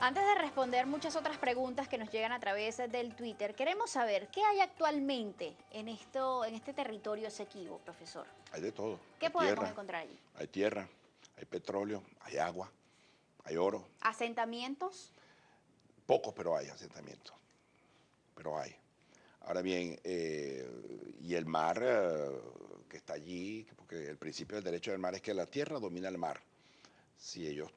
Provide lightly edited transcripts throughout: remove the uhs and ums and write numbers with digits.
Antes de responder muchas otras preguntas que nos llegan a través del Twitter, queremos saber qué hay actualmente en este territorio Esequibo, profesor. Hay de todo. ¿Qué podemos encontrar allí? Hay tierra, hay petróleo, hay agua, hay oro. ¿Asentamientos? Pocos, pero hay asentamientos. Pero hay. Ahora bien, y el mar que está allí, porque el principio del derecho del mar es que la tierra domina el mar. Si ellos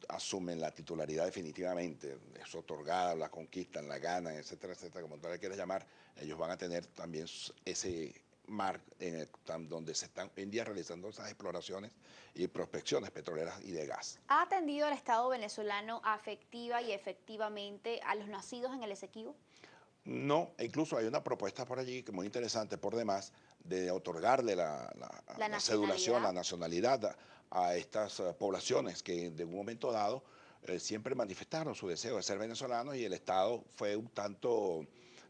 asumen la titularidad definitivamente, es otorgada, la conquistan, la ganan, etcétera, etcétera, como tú le quieras llamar, ellos van a tener también ese mar donde se están hoy en día realizando esas exploraciones y prospecciones petroleras y de gas. ¿Ha atendido el Estado venezolano afectiva y efectivamente a los nacidos en el Esequibo? No, e incluso hay una propuesta por allí que es muy interesante por demás de otorgarle la cedulación, la nacionalidad a estas poblaciones que de un momento dado siempre manifestaron su deseo de ser venezolanos y el Estado fue un tanto,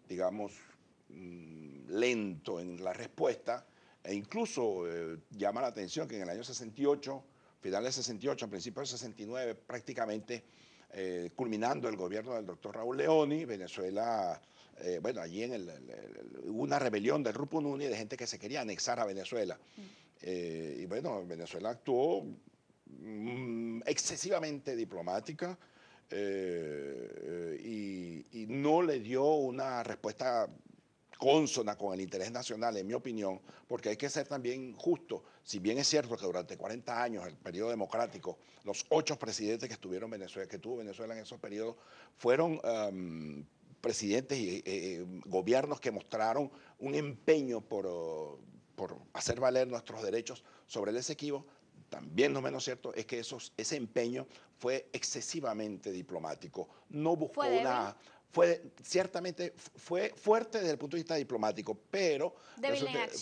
digamos, lento en la respuesta e incluso llama la atención que en el año 68, final del 68, a principios del 69, prácticamente culminando el gobierno del doctor Raúl Leoni, Venezuela, bueno, allí hubo una rebelión del Rupununi de gente que se quería anexar a Venezuela. Y bueno, Venezuela actuó excesivamente diplomática y no le dio una respuesta consona con el interés nacional, en mi opinión, porque hay que ser también justo. Si bien es cierto que durante 40 años, el periodo democrático, los 8 presidentes que tuvo Venezuela en esos periodos, fueron presidentes y gobiernos que mostraron un empeño por hacer valer nuestros derechos sobre el Esequibo. También no menos cierto es que ese empeño fue excesivamente diplomático. No buscó ciertamente fue fuerte desde el punto de vista diplomático, pero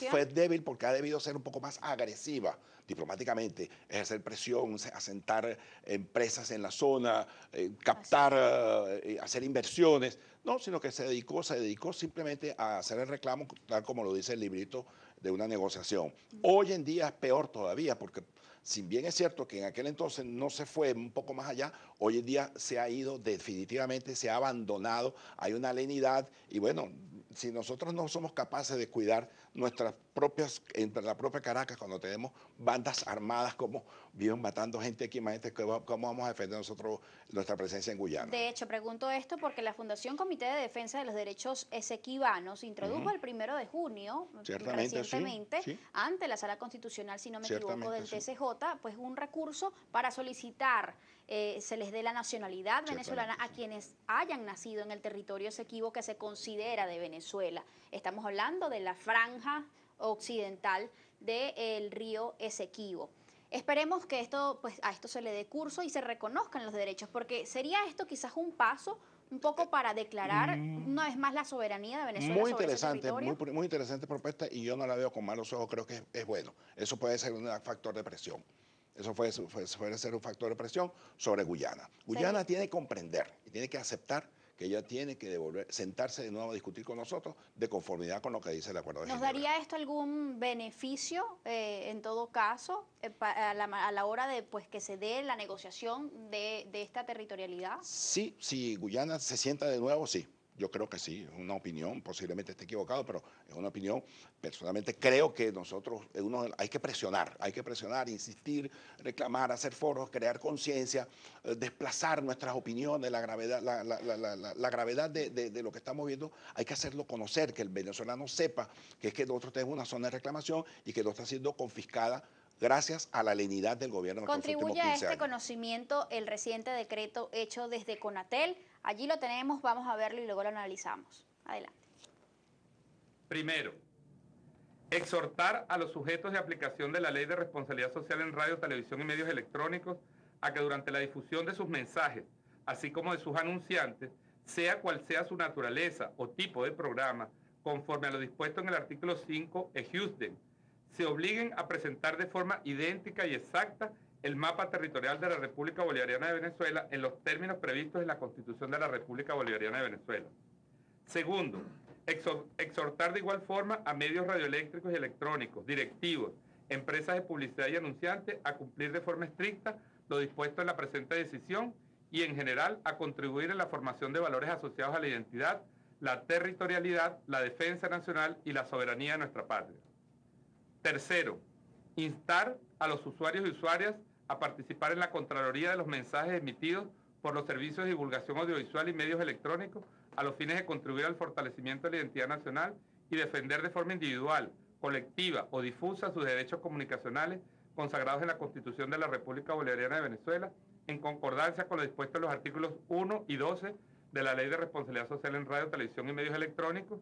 fue débil porque ha debido ser un poco más agresiva diplomáticamente, ejercer presión, asentar empresas en la zona, captar, hacer inversiones, no, sino que se dedicó simplemente a hacer el reclamo, tal como lo dice el librito de una negociación. Hoy en día es peor todavía, porque si bien es cierto que en aquel entonces no se fue un poco más allá, hoy en día se ha ido definitivamente, se ha abandonado, hay una lenidad y bueno, si nosotros no somos capaces de cuidar nuestras propias, entre la propia Caracas, cuando tenemos bandas armadas como viven matando gente aquí, imagínate cómo vamos a defender nosotros nuestra presencia en Guyana. De hecho, pregunto esto porque la Fundación Comité de Defensa de los Derechos Esequibanos introdujo el 1 de junio, recientemente, sí, ante la Sala Constitucional, si no me equivoco, del TCJ, pues un recurso para solicitar se les dé la nacionalidad venezolana a quienes hayan nacido en el territorio Esequibo que se considera de Venezuela. Estamos hablando de la franja occidental del río Esequibo. Esperemos que a esto se le dé curso y se reconozcan los derechos, porque sería esto quizás un paso un poco para declarar una vez más la soberanía de Venezuela sobre ese territorio. Muy interesante propuesta y yo no la veo con malos ojos, creo que es bueno. Eso puede ser un factor de presión. Eso puede ser un factor de presión sobre Guyana. Guyana tiene que comprender y tiene que aceptar que ella tiene que sentarse de nuevo a discutir con nosotros de conformidad con lo que dice el Acuerdo de Ginebra. ¿Nos daría esto algún beneficio, en todo caso, a la hora de que se dé la negociación de esta territorialidad? Sí, si Guyana se sienta de nuevo, sí. Yo creo que sí, es una opinión, posiblemente esté equivocado, pero es una opinión. Personalmente creo que nosotros, hay que presionar, insistir, reclamar, hacer foros, crear conciencia, desplazar nuestras opiniones, la gravedad de lo que estamos viendo, hay que hacerlo conocer, que el venezolano sepa que es que nosotros tenemos una zona de reclamación y que no está siendo confiscada gracias a la lenidad del gobierno. ¿Contribuye a este conocimiento el reciente decreto hecho desde Conatel? Allí lo tenemos, vamos a verlo y luego lo analizamos. Adelante. Primero, exhortar a los sujetos de aplicación de la Ley de Responsabilidad Social en Radio, Televisión y Medios Electrónicos a que durante la difusión de sus mensajes, así como de sus anunciantes, sea cual sea su naturaleza o tipo de programa, conforme a lo dispuesto en el artículo 5 ejusden, se obliguen a presentar de forma idéntica y exacta el mapa territorial de la República Bolivariana de Venezuela en los términos previstos en la Constitución de la República Bolivariana de Venezuela. Segundo, exhortar de igual forma a medios radioeléctricos y electrónicos, directivos, empresas de publicidad y anunciantes a cumplir de forma estricta lo dispuesto en la presente decisión y en general a contribuir en la formación de valores asociados a la identidad, la territorialidad, la defensa nacional y la soberanía de nuestra patria. Tercero, instar a los usuarios y usuarias a participar en la Contraloría de los mensajes emitidos por los servicios de divulgación audiovisual y medios electrónicos a los fines de contribuir al fortalecimiento de la identidad nacional y defender de forma individual, colectiva o difusa sus derechos comunicacionales consagrados en la Constitución de la República Bolivariana de Venezuela, en concordancia con lo dispuesto en los artículos 1 y 12 de la Ley de Responsabilidad Social en Radio, Televisión y Medios Electrónicos.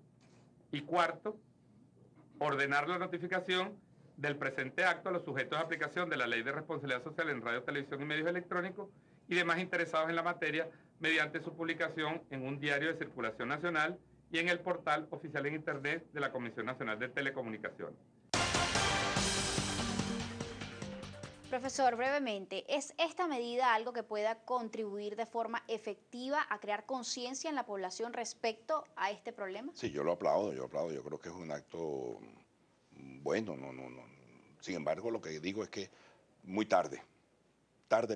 Y cuarto, ordenar la notificación del presente acto a los sujetos de aplicación de la Ley de Responsabilidad Social en Radio, Televisión y Medios Electrónicos y demás interesados en la materia mediante su publicación en un diario de circulación nacional y en el portal oficial en Internet de la Comisión Nacional de Telecomunicaciones. Profesor, brevemente, ¿es esta medida algo que pueda contribuir de forma efectiva a crear conciencia en la población respecto a este problema? Sí, yo lo aplaudo, yo creo que es un acto bueno, no. Sin embargo, lo que digo es que muy tarde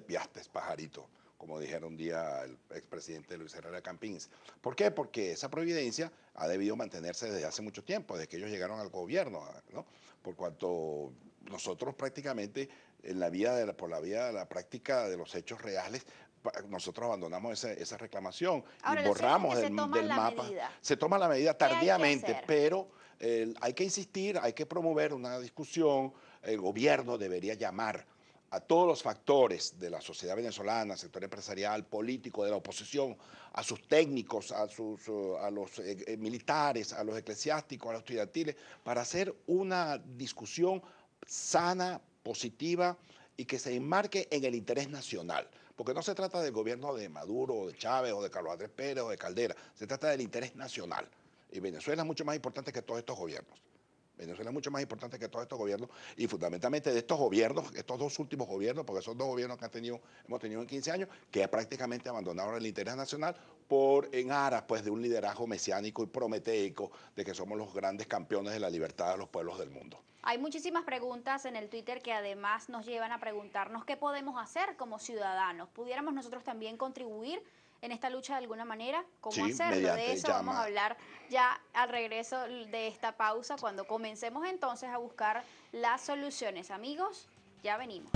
piastes, pajarito, como dijera un día el expresidente Luis Herrera Campins. ¿Por qué? Porque esa providencia ha debido mantenerse desde hace mucho tiempo, desde que ellos llegaron al gobierno, ¿no? Por cuanto nosotros prácticamente por la vía de la práctica de los hechos reales, nosotros abandonamos esa reclamación. Ahora, y borramos del mapa. Se toma la medida tardíamente, pero hay que insistir, hay que promover una discusión. El gobierno debería llamar a todos los factores de la sociedad venezolana, sector empresarial, político, de la oposición, a sus técnicos, a los militares, a los eclesiásticos, a los estudiantiles, para hacer una discusión sana, positiva y que se enmarque en el interés nacional. Porque no se trata del gobierno de Maduro, o de Chávez, o de Carlos Andrés Pérez, o de Caldera. Se trata del interés nacional. Y Venezuela es mucho más importante que todos estos gobiernos. Venezuela es mucho más importante que todos estos gobiernos y fundamentalmente de estos gobiernos, estos dos últimos gobiernos, porque son dos gobiernos que hemos tenido en 15 años, que prácticamente abandonaron el interés nacional en aras pues, de un liderazgo mesiánico y prometeico de que somos los grandes campeones de la libertad de los pueblos del mundo. Hay muchísimas preguntas en el Twitter que además nos llevan a preguntarnos qué podemos hacer como ciudadanos. ¿Pudiéramos nosotros también contribuir en esta lucha de alguna manera? ¿Cómo hacerlo? De eso vamos a hablar ya al regreso de esta pausa, cuando comencemos entonces a buscar las soluciones. Amigos, ya venimos.